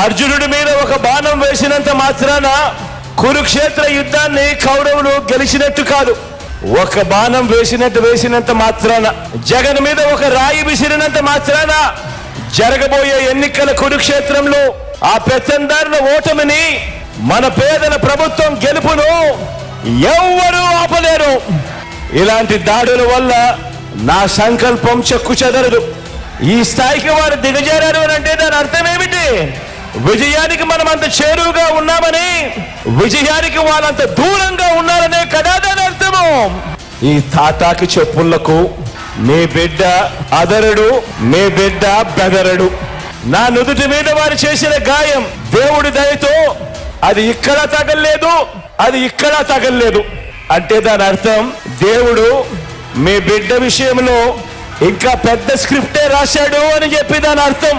అర్జునుడి మీద ఒక బాణం వేసినంత మాత్రాన కురుక్షేత్ర యుద్ధాన్ని కౌరవులు గెలిచినట్టు కాదు. ఒక బాణం వేసినంత మాత్రాన, జగన్ మీద ఒక రాయి విసిరినంత మాత్రాన జరగబోయే ఎన్నికల కురుక్షేత్రంలో ఆ పెత్తందారుల ఓటమిని, మన పేదల ప్రభుత్వం గెలుపును ఎవ్వరూ ఆపలేరు. ఇలాంటి దాడుల వల్ల నా సంకల్పం చెక్కు చెదరదు. ఈ స్థాయికి వారు దిగజారారు అని అంటే దాని అర్థం ఏమిటి? విజయానికి మనం అంత చేరువుగా ఉన్నామని, విజయానికి వాళ్ళంత దూరంగా ఉన్నారనే కదా దాని అర్థము. ఈ తాటాకి చెప్పులకు నీ బిడ్డ అదరడు, నీ బిడ్డ బెదరడు. నా నుదుటి మీద వారు చేసిన గాయం దేవుడి దయతో అది ఇక్కడ తగల్లేదు, అది ఇక్కడ తగల్లేదు అంటే దాని అర్థం దేవుడు మీ బిడ్డ విషయంలో ఇంకా పెద్ద స్క్రిప్టే రాశాడు అని చెప్పి దాని అర్థం.